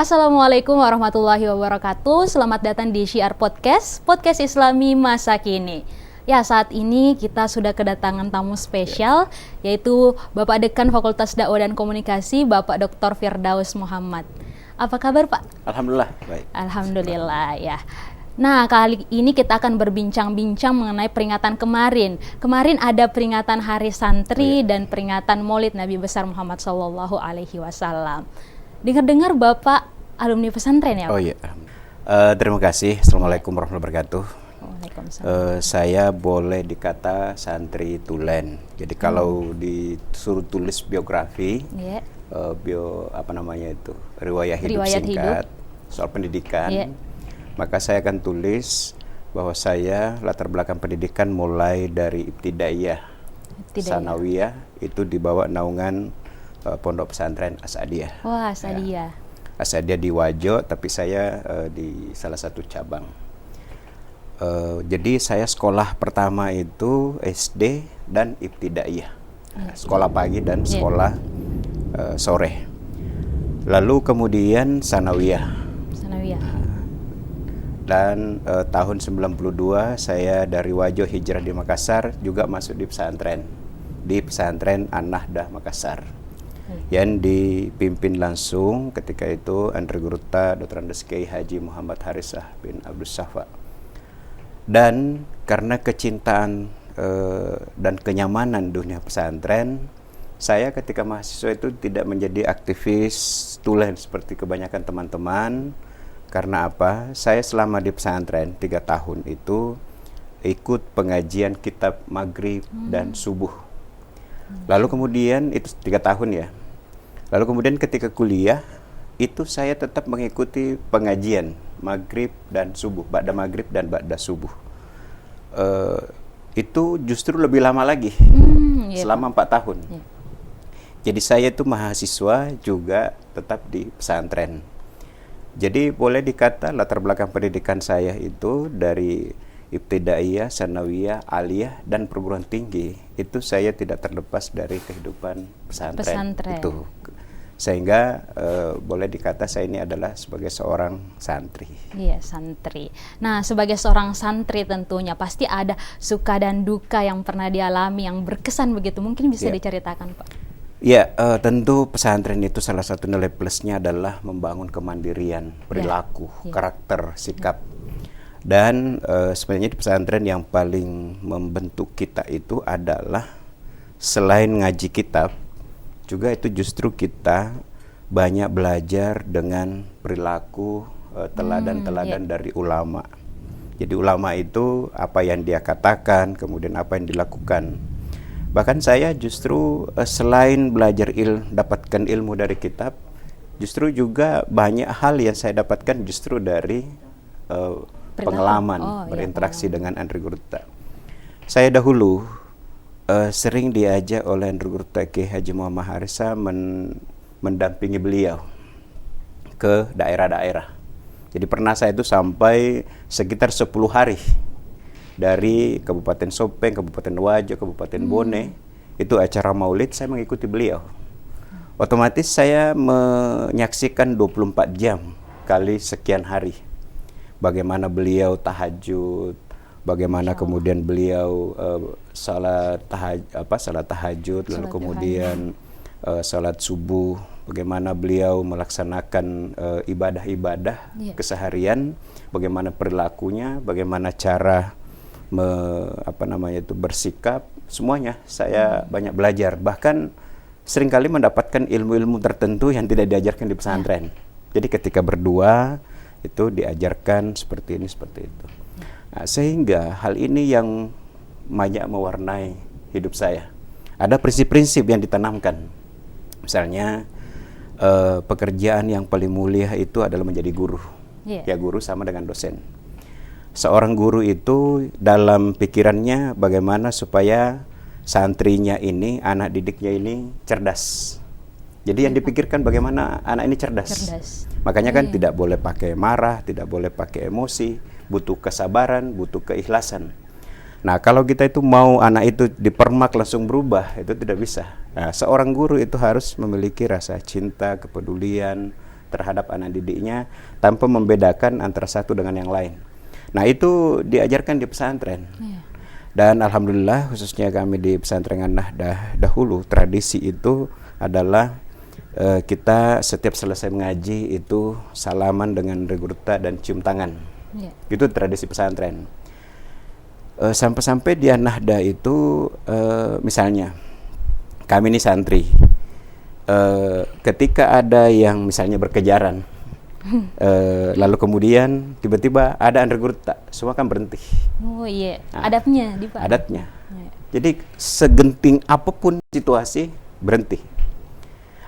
Assalamualaikum warahmatullahi wabarakatuh. Selamat datang di Syiar Podcast, podcast Islami masa kini. Ya, saat ini kita sudah kedatangan tamu spesial, yaitu Bapak Dekan Fakultas Dakwah dan Komunikasi, Bapak Dr. Firdaus Muhammad. Apa kabar, Pak? Alhamdulillah, baik. Alhamdulillah, ya. Nah, kali ini kita akan berbincang-bincang mengenai peringatan kemarin. Kemarin ada peringatan Hari Santri dan peringatan Maulid Nabi besar Muhammad SAW. Dengar-dengar Bapak alumni pesantren ya, Pak? Oh iya. Terima kasih. Assalamualaikum warahmatullahi wabarakatuh. Saya boleh dikata santri tulen. Jadi kalau disuruh tulis biografi, riwayat hidup singkat soal pendidikan, maka saya akan tulis bahwa saya latar belakang pendidikan mulai dari ibtidaiyah, sanawiyah, itu di bawah naungan Pondok Pesantren As-Saadiyah. Wah, As-Saadiyah. As-Saadiyah di Wajo, tapi saya di salah satu cabang. Jadi saya sekolah pertama itu SD dan ibtidaiyah, sekolah pagi dan sekolah sore. Lalu kemudian sanawiyah. Dan tahun 92 saya dari Wajo hijrah di Makassar, juga masuk di pesantren An-Nahdah Makassar, yang dipimpin langsung ketika itu Andri Gurta Dr. Andes Kiai Haji Muhammad Harisah bin Abdus Safa. Dan karena kecintaan dan kenyamanan dunia pesantren, saya ketika mahasiswa itu tidak menjadi aktivis tulen seperti kebanyakan teman-teman. Karena apa? Saya selama di pesantren 3 tahun itu ikut pengajian kitab maghrib dan subuh. Lalu kemudian itu 3 tahun ya. Lalu kemudian ketika kuliah itu saya tetap mengikuti pengajian maghrib dan subuh, ba'da maghrib dan ba'da subuh. Itu justru lebih lama lagi, selama 4 tahun. Jadi saya itu mahasiswa juga tetap di pesantren. Jadi boleh dikata latar belakang pendidikan saya itu dari ibtidaiyah, sanawiyah, aliyah, dan perguruan tinggi, itu saya tidak terlepas dari kehidupan pesantren. Itu sehingga boleh dikata saya ini adalah sebagai seorang santri. Iya, santri. Nah, sebagai seorang santri tentunya pasti ada suka dan duka yang pernah dialami yang berkesan begitu. Mungkin bisa diceritakan, Pak? Ya, tentu pesantren itu salah satu nilai plusnya adalah membangun kemandirian, perilaku, karakter, sikap. Dan sebenarnya di pesantren yang paling membentuk kita itu adalah selain ngaji kitab, juga itu justru kita banyak belajar dengan perilaku teladan-teladan dari ulama. Jadi ulama itu apa yang dia katakan, kemudian apa yang dilakukan. Bahkan saya justru selain belajar dapatkan ilmu dari kitab, justru juga banyak hal yang saya dapatkan justru dari pengalaman berinteraksi dengan Andri Gurta. Saya dahulu sering diajak oleh Andri Gurta Kiai Haji Muhammad Harisah mendampingi beliau ke daerah-daerah. Jadi pernah saya itu sampai sekitar 10 hari dari Kabupaten Sopeng, Kabupaten Wajo, Kabupaten Bone, itu acara maulid saya mengikuti beliau. Otomatis saya menyaksikan 24 jam kali sekian hari. Bagaimana beliau tahajud, bagaimana kemudian beliau salat tahajud, lalu kemudian salat subuh, bagaimana beliau melaksanakan ibadah-ibadah keseharian, bagaimana perilakunya, bagaana cara bersikap, semuanya saya banyak belajar. Bahkan seringkali mendapatkan ilmu-ilmu tertentu yang tidak diajarkan di pesantren. Jadi ketika berdua itu diajarkan seperti ini, seperti itu. Nah, sehingga hal ini yang banyak mewarnai hidup saya. Ada prinsip-prinsip yang ditanamkan. Misalnya pekerjaan yang paling mulia itu adalah menjadi guru. Ya, guru sama dengan dosen. Seorang guru itu dalam pikirannya bagaimana supaya santrinya ini, anak didiknya ini cerdas. Jadi yang dipikirkan bagaimana anak ini cerdas. Makanya kan tidak boleh pakai marah, tidak boleh pakai emosi, butuh kesabaran, butuh keikhlasan. Nah, kalau kita itu mau anak itu dipermak langsung berubah, itu tidak bisa. Nah, seorang guru itu harus memiliki rasa cinta, kepedulian, terhadap anak didiknya tanpa membedakan antara satu dengan yang lain. Nah, itu diajarkan di pesantren. Dan alhamdulillah khususnya kami di pesantren An-Nahdah dahulu, tradisi itu adalah kita setiap selesai mengaji itu salaman dengan regurta dan cium tangan. Itu tradisi pesantren. Sampai-sampai di An-Nahdah itu misalnya kami ini santri, ketika ada yang misalnya berkejaran, lalu kemudian tiba-tiba ada regurta, semua kan berhenti. Oh iya, adatnya di Pak. Adatnya. Jadi segenting apapun situasi berhenti.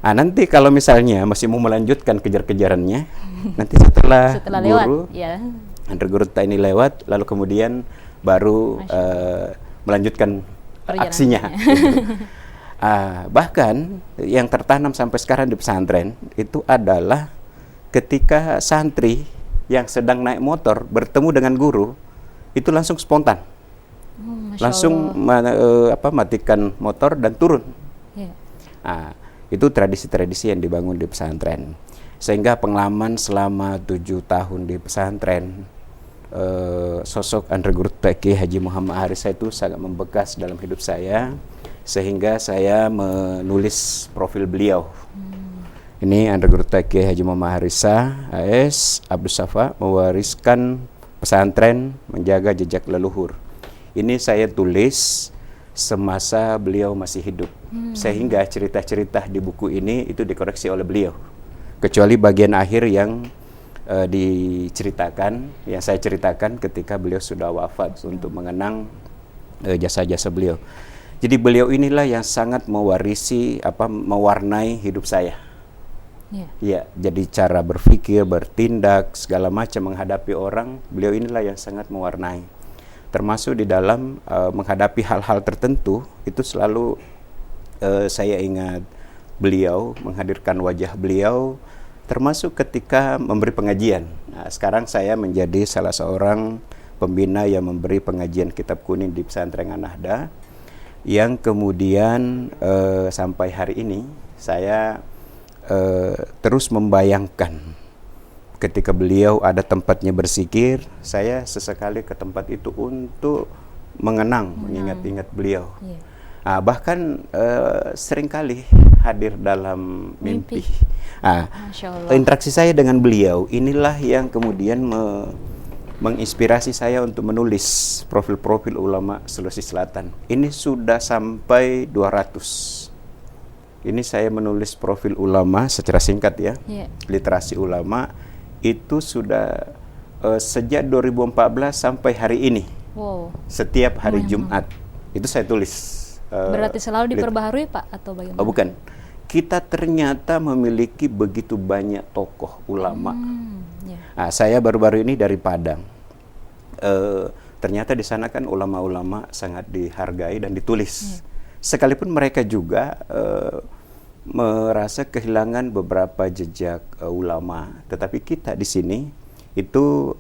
Nanti kalau misalnya masih mau melanjutkan kejar-kejarannya, nanti setelah guru regurta ini lewat, lalu kemudian baru melanjutkan aksinya. Bahkan yang tertanam sampai sekarang di pesantren itu adalah ketika santri yang sedang naik motor bertemu dengan guru, itu langsung spontan, langsung matikan motor dan turun. Itu tradisi-tradisi yang dibangun di pesantren, sehingga pengalaman selama 7 tahun di pesantren, sosok regurta Kiai Haji Muhammad Harisa itu sangat membekas dalam hidup saya, sehingga saya menulis profil beliau. Ini regurta Kiai Haji Muhammad Harisa AS Abdus Safa, mewariskan pesantren, menjaga jejak leluhur. Ini saya tulis semasa beliau masih hidup, sehingga cerita-cerita di buku ini itu dikoreksi oleh beliau, kecuali bagian akhir yang diceritakan, yang saya ceritakan ketika beliau sudah wafat, untuk mengenang jasa-jasa beliau. Jadi beliau inilah yang sangat mewarnai hidup saya. Ya, jadi cara berpikir, bertindak, segala macam menghadapi orang, beliau inilah yang sangat mewarnai. Termasuk di dalam menghadapi hal-hal tertentu, itu selalu saya ingat beliau, menghadirkan wajah beliau, termasuk ketika memberi pengajian. Sekarang saya menjadi salah seorang pembina yang memberi pengajian kitab kuning di pesantren An-Nahdah, yang kemudian sampai hari ini saya terus membayangkan ketika beliau ada tempatnya berzikir, saya sesekali ke tempat itu untuk mengingat-ingat beliau. Bahkan seringkali hadir dalam mimpi. Interaksi saya dengan beliau inilah yang kemudian menginspirasi saya untuk menulis profil-profil ulama Sulawesi Selatan. Ini sudah sampai 200. Ini saya menulis profil ulama secara singkat ya. Literasi ulama itu sudah sejak 2014 sampai hari ini. Setiap hari Jumat itu saya tulis. Berarti selalu diperbaharui Pak atau bagaimana? Bukan. Kita ternyata memiliki begitu banyak tokoh ulama. Saya baru-baru ini dari Padang. Ternyata di sana kan ulama-ulama sangat dihargai dan ditulis. Sekalipun mereka juga merasa kehilangan beberapa jejak ulama, tetapi kita di sini itu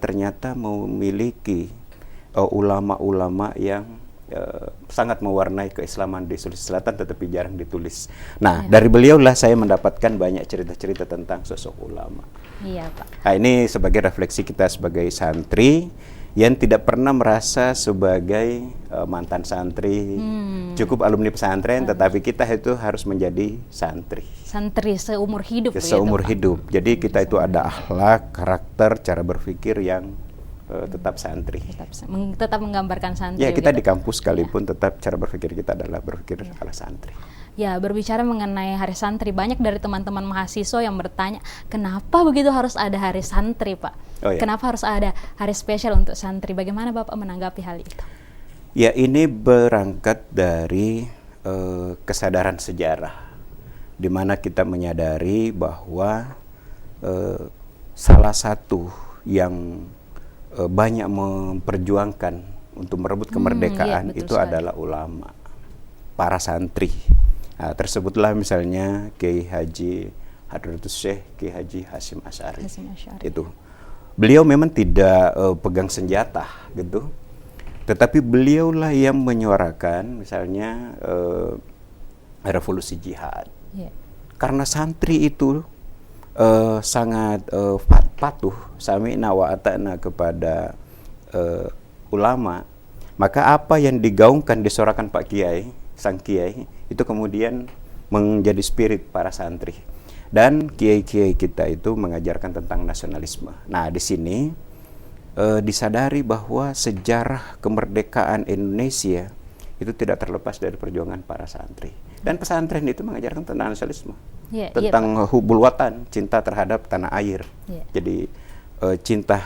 ternyata memiliki ulama-ulama yang sangat mewarnai keislaman di Sulawesi Selatan, tetapi jarang ditulis. Dari beliaulah saya mendapatkan banyak cerita-cerita tentang sosok ulama. Iya Pak. Ini sebagai refleksi kita sebagai santri yang tidak pernah merasa sebagai mantan santri, cukup alumni pesantren, tetapi kita itu harus menjadi santri. Santri seumur hidup. Seumur hidup. Jadi kita itu ada akhlak, karakter, cara berpikir yang tetap santri. Tetap menggambarkan santri. Ya, kita di kampus sekalipun tetap cara berpikir kita adalah berpikir ala santri. Ya, berbicara mengenai Hari Santri, banyak dari teman-teman mahasiswa yang bertanya, kenapa begitu harus ada Hari Santri, Pak? Kenapa harus ada hari spesial untuk santri? Bagaimana Bapak menanggapi hal itu? Ya, ini berangkat dari kesadaran sejarah, di mana kita menyadari bahwa salah satu yang banyak memperjuangkan untuk merebut kemerdekaan itu adalah ulama, para santri. Tersebutlah misalnya Kiai Haji Hadratus Syekh Kiai Haji Hasyim Asy'ari. Itu beliau memang tidak pegang senjata gitu, tetapi beliaulah yang menyuarakan misalnya revolusi jihad. Karena santri itu sangat patuh sami'na wa ata'na kepada ulama, maka apa yang digaungkan, disorakan Pak Kiai, sang Kiai, itu kemudian menjadi spirit para santri. Dan kiai-kiai kita itu mengajarkan tentang nasionalisme. Nah, di sini disadari bahwa sejarah kemerdekaan Indonesia itu tidak terlepas dari perjuangan para santri. Dan pesantren itu mengajarkan tentang nasionalisme, tentang hubul watan, cinta terhadap tanah air. Jadi cinta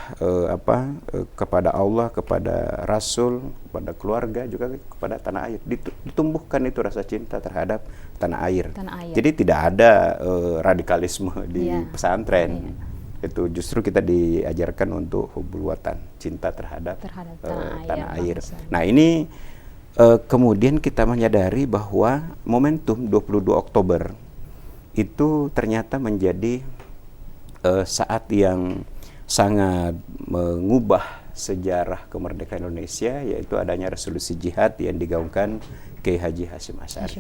kepada Allah, kepada Rasul, kepada keluarga, juga kepada tanah air. Ditumbuhkan itu rasa cinta terhadap tanah air. Jadi tidak ada radikalisme di pesantren. Itu justru kita diajarkan untuk hubul watan, cinta terhadap tanah air. Nah, ini kemudian kita menyadari bahwa momentum 22 Oktober itu ternyata menjadi saat yang sangat mengubah sejarah kemerdekaan Indonesia, yaitu adanya resolusi jihad yang digaungkan Kiai Haji Hasyim Asy'ari.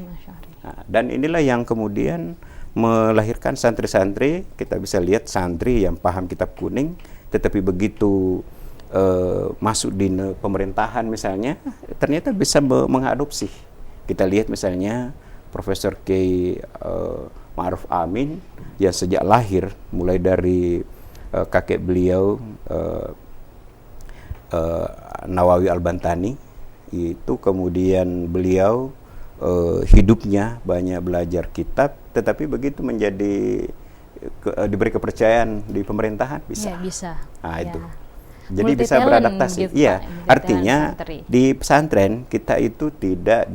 Nah, dan inilah yang kemudian melahirkan santri-santri. Kita bisa lihat santri yang paham kitab kuning, tetapi begitu masuk di pemerintahan misalnya, ternyata bisa mengadopsi. Kita lihat misalnya Profesor Kiai Ma'ruf Amin yang sejak lahir, mulai dari kakek beliau Nawawi Al-Bantani, itu kemudian beliau hidupnya banyak belajar kitab, tetapi begitu menjadi diberi kepercayaan di pemerintahan bisa. Nah, itu. Jadi bisa beradaptasi. Gitu, iya, artinya di pesantren kita itu tidak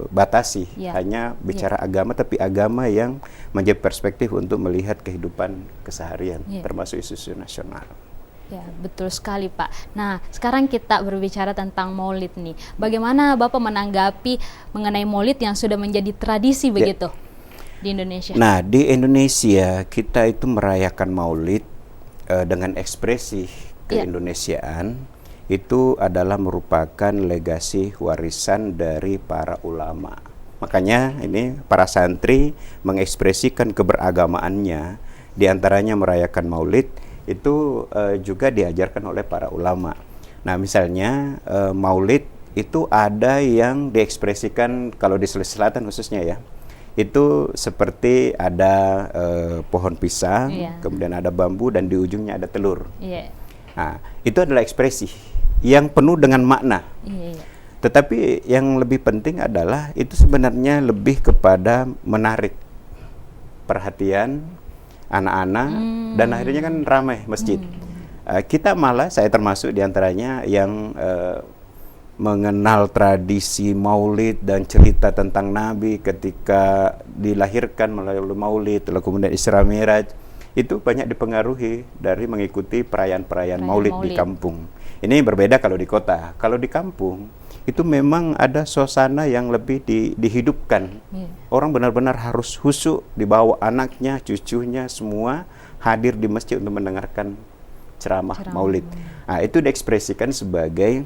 batasi hanya bicara agama, tapi agama yang menjadi perspektif untuk melihat kehidupan keseharian, termasuk isu-isu nasional. Ya, betul sekali Pak. Nah, sekarang kita berbicara tentang Maulid nih. Bagaimana Bapak menanggapi mengenai Maulid yang sudah menjadi tradisi begitu di Indonesia? Nah, di Indonesia kita itu merayakan Maulid dengan ekspresi keindonesiaan. Itu adalah merupakan legasi warisan dari para ulama. Makanya ini para santri mengekspresikan keberagamaannya, diantaranya merayakan Maulid, itu juga diajarkan oleh para ulama. Nah, misalnya Maulid itu ada yang diekspresikan kalau di Sulawesi Selatan khususnya ya, itu seperti ada pohon pisang, kemudian ada bambu, dan di ujungnya ada telur. Nah, itu adalah ekspresi yang penuh dengan makna. Tetapi yang lebih penting adalah itu sebenarnya lebih kepada menarik perhatian anak-anak, dan akhirnya kan ramai masjid. Kita malah, saya termasuk diantaranya yang mengenal tradisi Maulid dan cerita tentang Nabi ketika dilahirkan melalui Maulid, lalu kemudian Isra Mi'raj. Itu banyak dipengaruhi dari mengikuti perayaan-perayaan Maulid di kampung. Ini berbeda kalau di kota. Kalau di kampung, itu memang ada suasana yang lebih dihidupkan. Orang benar-benar harus khusyuk, dibawa anaknya, cucunya, semua hadir di masjid untuk mendengarkan ceramah Maulid. Nah, itu diekspresikan sebagai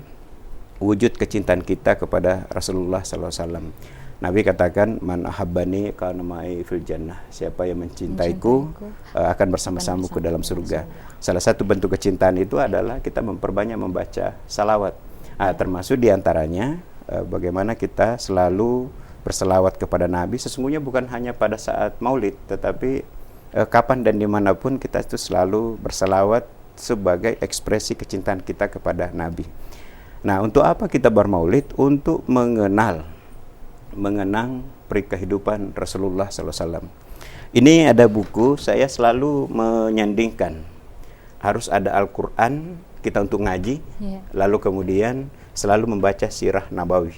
wujud kecintaan kita kepada Rasulullah SAW. Nabi katakan, man ahabbani kana ma'i fil jannah. Siapa yang mencintaiku akan bersama-sama ke dalam surga. Salah satu bentuk kecintaan itu adalah kita memperbanyak membaca salawat. Termasuk diantaranya bagaimana kita selalu berselawat kepada Nabi. Sesungguhnya bukan hanya pada saat Maulid, tetapi kapan dan dimanapun kita itu selalu berselawat sebagai ekspresi kecintaan kita kepada Nabi. Nah, untuk apa kita bermaulid? Untuk mengenang peri kehidupan Rasulullah SAW. Ini ada buku, saya selalu menyandingkan harus ada Al-Quran kita untuk ngaji, lalu kemudian selalu membaca sirah Nabawi.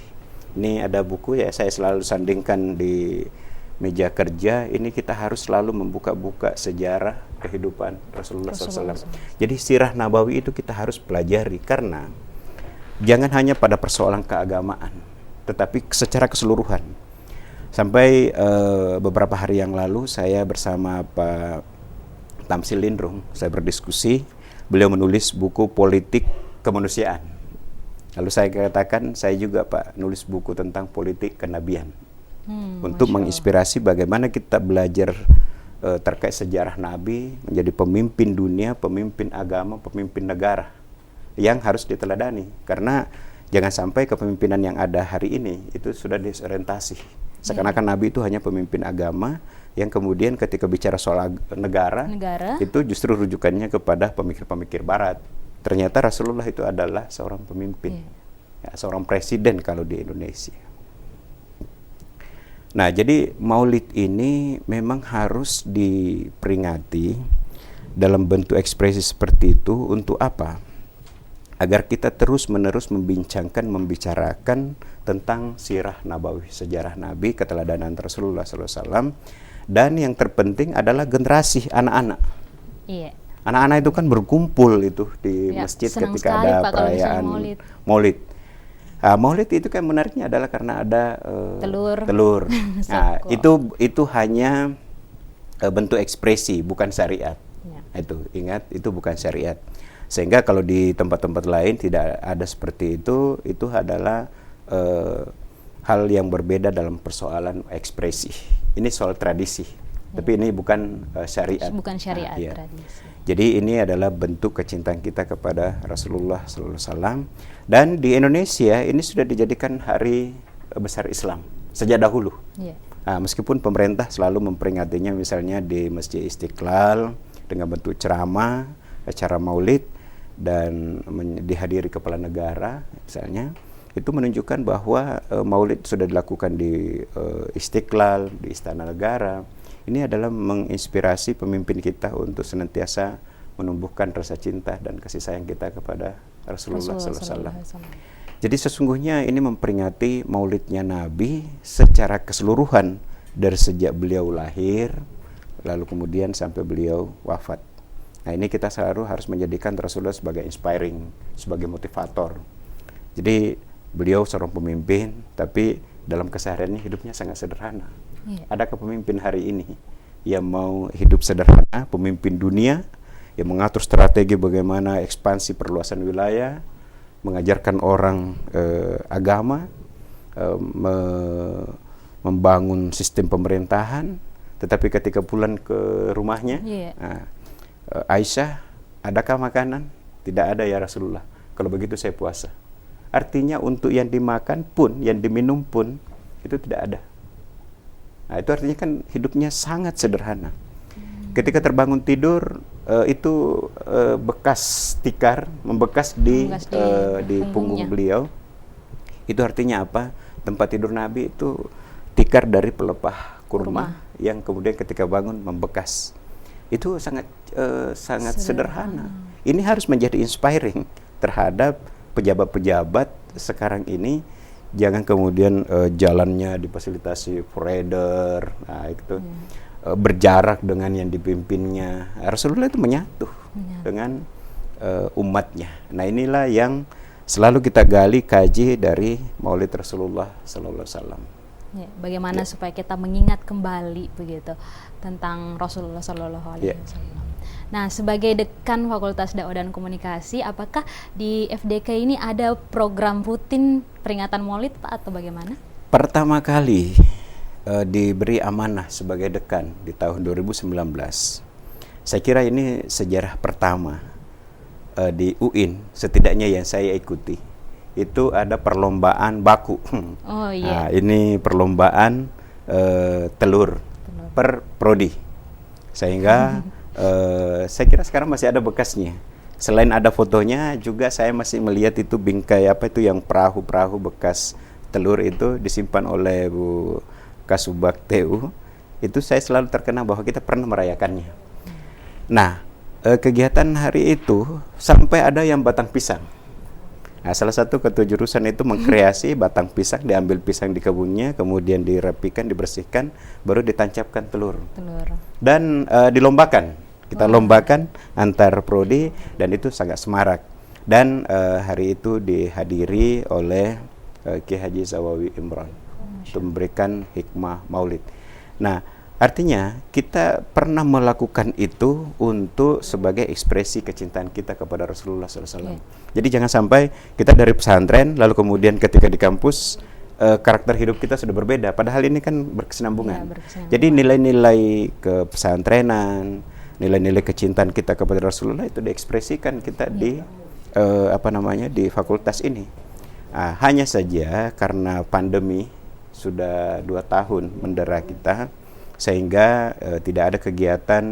Ini ada buku ya, saya selalu sandingkan di meja kerja. Ini kita harus selalu membuka-buka sejarah kehidupan Rasulullah SAW. Jadi sirah Nabawi itu kita harus pelajari, karena jangan hanya pada persoalan keagamaan, tetapi secara keseluruhan. Sampai beberapa hari yang lalu saya bersama Pak Tamsil Lindrung, saya berdiskusi, beliau menulis buku politik kemanusiaan. Lalu saya katakan, saya juga Pak nulis buku tentang politik kenabian, untuk menginspirasi bagaimana kita belajar terkait sejarah Nabi menjadi pemimpin dunia, pemimpin agama, pemimpin negara yang harus diteladani. Karena jangan sampai kepemimpinan yang ada hari ini itu sudah disorientasi. Seakan-akan Nabi itu hanya pemimpin agama yang kemudian ketika bicara soal negara itu justru rujukannya kepada pemikir-pemikir Barat. Ternyata Rasulullah itu adalah seorang pemimpin, seorang presiden kalau di Indonesia. Nah, jadi Maulid ini memang harus diperingati dalam bentuk ekspresi seperti itu untuk apa? Agar kita terus-menerus membicarakan tentang sirah nabawi, sejarah Nabi, keteladanan Rasulullah SAW, dan yang terpenting adalah generasi anak-anak. Iya. Anak-anak itu kan berkumpul itu di masjid ketika ada perayaan Maulid. Maulid itu kan menariknya adalah karena ada telur. Nah, itu hanya bentuk ekspresi, bukan syariat. Itu ingat, itu bukan syariat. Sehingga kalau di tempat-tempat lain tidak ada seperti itu adalah hal yang berbeda dalam persoalan ekspresi. Ini soal tradisi, tapi ini bukan syariat. Bukan syariat, tradisi. Jadi ini adalah bentuk kecintaan kita kepada Rasulullah SAW. Dan di Indonesia ini sudah dijadikan hari besar Islam sejak dahulu. Meskipun pemerintah selalu memperingatinya misalnya di Masjid Istiqlal dengan bentuk ceramah, acara Maulid, dan dihadiri kepala negara misalnya, itu menunjukkan bahwa Maulid sudah dilakukan di Istiqlal, di Istana Negara. Ini adalah menginspirasi pemimpin kita untuk senantiasa menumbuhkan rasa cinta dan kasih sayang kita kepada Rasulullah SAW. Jadi sesungguhnya ini memperingati Maulidnya Nabi secara keseluruhan dari sejak beliau lahir, lalu kemudian sampai beliau wafat. Nah, ini kita selalu harus menjadikan Rasulullah sebagai inspiring, sebagai motivator. Jadi beliau seorang pemimpin, tapi dalam kesehariannya hidupnya sangat sederhana. Adakah pemimpin hari ini yang mau hidup sederhana, pemimpin dunia yang mengatur strategi bagaimana ekspansi perluasan wilayah, mengajarkan orang agama, membangun sistem pemerintahan, tetapi ketika pulang ke rumahnya, Aisyah, adakah makanan? Tidak ada ya Rasulullah. Kalau begitu saya puasa. Artinya untuk yang dimakan pun, yang diminum pun, itu tidak ada. Nah, itu artinya kan hidupnya sangat sederhana. Ketika terbangun tidur, itu bekas tikar, membekas di punggung beliau. Itu artinya apa? Tempat tidur Nabi itu tikar dari pelepah kurma yang kemudian ketika bangun membekas. Itu sangat sederhana. Ini harus menjadi inspiring terhadap pejabat-pejabat sekarang ini. Jangan kemudian jalannya difasilitasi forader, nah itu berjarak dengan yang dipimpinnya. Rasulullah itu menyatu dengan umatnya. Nah, inilah yang selalu kita gali, kaji dari Maulid Rasulullah SAW. Bagaimana supaya kita mengingat kembali begitu tentang Rasulullah SAW. Nah, sebagai dekan Fakultas Dakwah dan Komunikasi, apakah di FDK ini ada program rutin peringatan Maulid, Pak, atau bagaimana? Pertama kali diberi amanah sebagai dekan di tahun 2019. Saya kira ini sejarah pertama di UIN, setidaknya yang saya ikuti. Itu ada perlombaan baku. Nah, ini perlombaan telur per prodi. Sehingga saya kira sekarang masih ada bekasnya. Selain ada fotonya, juga saya masih melihat itu bingkai yang perahu-perahu bekas telur itu disimpan oleh Bu Kasubag TU. Itu saya selalu terkenang bahwa kita pernah merayakannya. Nah, kegiatan hari itu sampai ada yang batang pisang. Nah, salah satu ketua jurusan itu mengkreasi batang pisang, diambil pisang di kebunnya, kemudian dirapikan, dibersihkan, baru ditancapkan telur. Dan dilombakan. Kita lombakan antar prodi, dan itu sangat semarak. Dan hari itu dihadiri oleh Ki Haji Zawawi Imron untuk memberikan hikmah Maulid. Nah, artinya kita pernah melakukan itu untuk sebagai ekspresi kecintaan kita kepada Rasulullah SAW. Jadi jangan sampai kita dari pesantren lalu kemudian ketika di kampus karakter hidup kita sudah berbeda. Padahal ini kan berkesinambungan. Ya, berkesinambungan. Jadi nilai-nilai kepesantrenan, nilai-nilai kecintaan kita kepada Rasulullah itu diekspresikan kita di di fakultas ini. Hanya saja karena pandemi sudah 2 tahun mendera kita, sehingga tidak ada kegiatan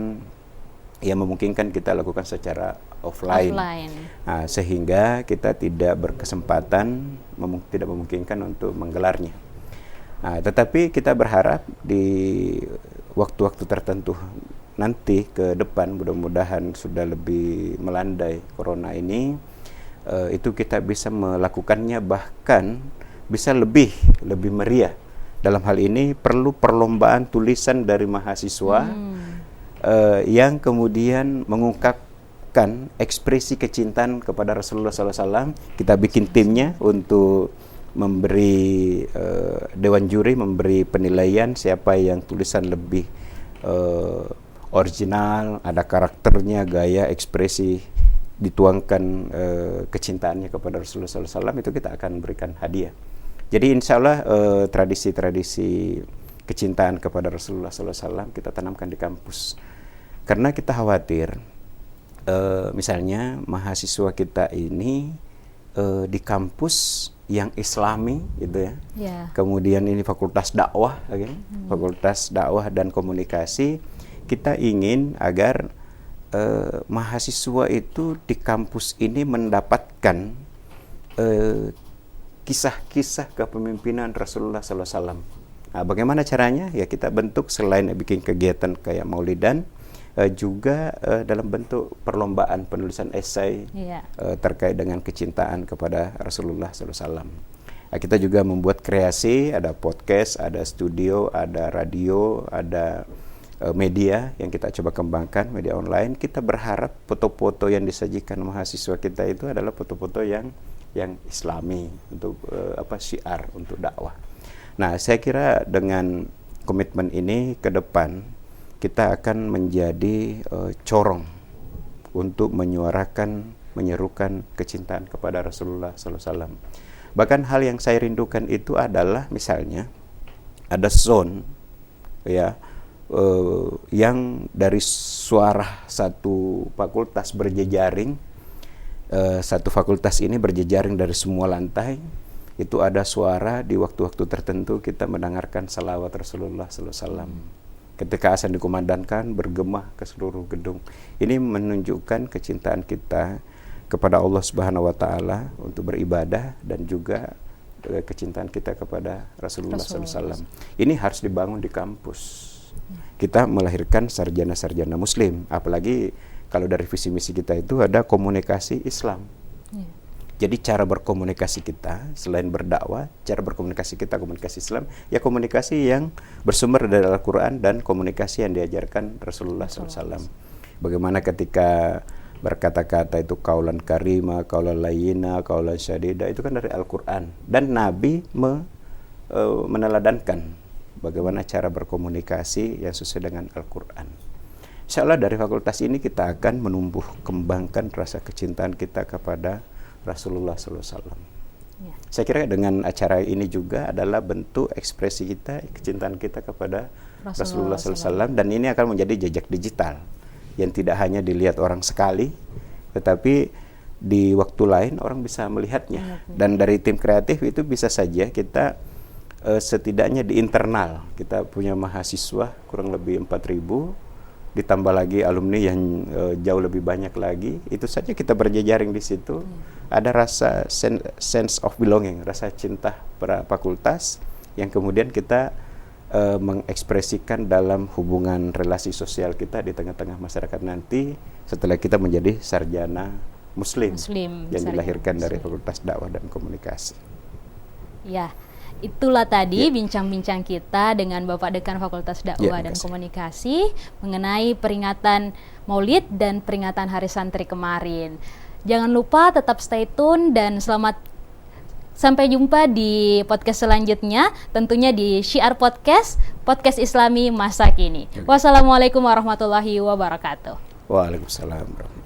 yang memungkinkan kita lakukan secara offline. Sehingga kita tidak berkesempatan, tidak memungkinkan untuk menggelarnya. Tetapi kita berharap di waktu-waktu tertentu nanti ke depan, mudah-mudahan sudah lebih melandai corona ini, itu kita bisa melakukannya, bahkan bisa lebih meriah. Dalam hal ini perlu perlombaan tulisan dari mahasiswa yang kemudian mengungkapkan ekspresi kecintaan kepada Rasulullah SAW. Kita bikin timnya untuk memberi dewan juri memberi penilaian siapa yang tulisan lebih original, ada karakternya, gaya, ekspresi, dituangkan kecintaannya kepada Rasulullah SAW, itu kita akan berikan hadiah. Jadi insya Allah tradisi-tradisi kecintaan kepada Rasulullah SAW kita tanamkan di kampus. Karena kita khawatir, misalnya mahasiswa kita ini di kampus yang Islami, gitu ya. Kemudian ini fakultas dakwah, fakultas dakwah dan komunikasi. Kita ingin agar mahasiswa itu di kampus ini mendapatkan kisah-kisah kepemimpinan Rasulullah SAW. Bagaimana caranya? Ya kita bentuk selain bikin kegiatan kayak maulidan, juga dalam bentuk perlombaan penulisan esai terkait dengan kecintaan kepada Rasulullah SAW. Kita juga membuat kreasi, ada podcast, ada studio, ada radio, ada media yang kita coba kembangkan, media online. Kita berharap foto-foto yang disajikan mahasiswa kita itu adalah foto-foto yang Islami, untuk syiar, untuk dakwah. Nah, saya kira dengan komitmen ini ke depan kita akan menjadi corong untuk menyuarakan, menyerukan kecintaan kepada Rasulullah SAW. Bahkan hal yang saya rindukan itu adalah misalnya ada zone yang dari suara satu fakultas berjejaring, satu fakultas ini berjejaring dari semua lantai, itu ada suara di waktu-waktu tertentu kita mendengarkan salawat Rasulullah SAW. Ketika azan dikumandangkan, bergema ke seluruh gedung. Ini menunjukkan kecintaan kita kepada Allah Subhanahu wa Ta'ala untuk beribadah, dan juga kecintaan kita kepada Rasulullah SAW. Ini harus dibangun di kampus. Kita melahirkan sarjana-sarjana Muslim, apalagi kalau dari visi misi kita itu ada komunikasi Islam. Jadi cara berkomunikasi kita selain berdakwah, cara berkomunikasi kita komunikasi Islam, ya komunikasi yang bersumber dari Al-Quran dan komunikasi yang diajarkan Rasulullah SAW. Bagaimana ketika berkata-kata itu kaulan karima, kaulan layyina, kaulan syadida, itu kan dari Al-Quran. Dan Nabi meneladankan bagaimana cara berkomunikasi yang sesuai dengan Al-Quran. Insya Allah dari fakultas ini kita akan menumbuh kembangkan rasa kecintaan kita kepada Rasulullah SAW. Saya kira dengan acara ini juga adalah bentuk ekspresi kita, kecintaan kita kepada Rasulullah SAW, dan ini akan menjadi jejak digital yang tidak hanya dilihat orang sekali, tetapi di waktu lain orang bisa melihatnya. Dan dari tim kreatif itu bisa saja kita setidaknya di internal kita punya mahasiswa kurang lebih 4.000, ditambah lagi alumni yang jauh lebih banyak lagi, itu saja kita berjejaring di situ. Ada rasa sense of belonging, rasa cinta pada fakultas yang kemudian kita mengekspresikan dalam hubungan relasi sosial kita di tengah-tengah masyarakat nanti setelah kita menjadi sarjana Muslim yang dilahirkan dari Fakultas Dakwah dan Komunikasi. Ya, itulah tadi bincang-bincang kita dengan Bapak Dekan Fakultas Dakwah dan Komunikasi mengenai peringatan Maulid dan peringatan Hari Santri kemarin. Jangan lupa tetap stay tune dan sampai jumpa di podcast selanjutnya, tentunya di Syiar Podcast, Podcast Islami Masa Kini. Wassalamualaikum warahmatullahi wabarakatuh. Waalaikumsalam warahmatullahi wabarakatuh.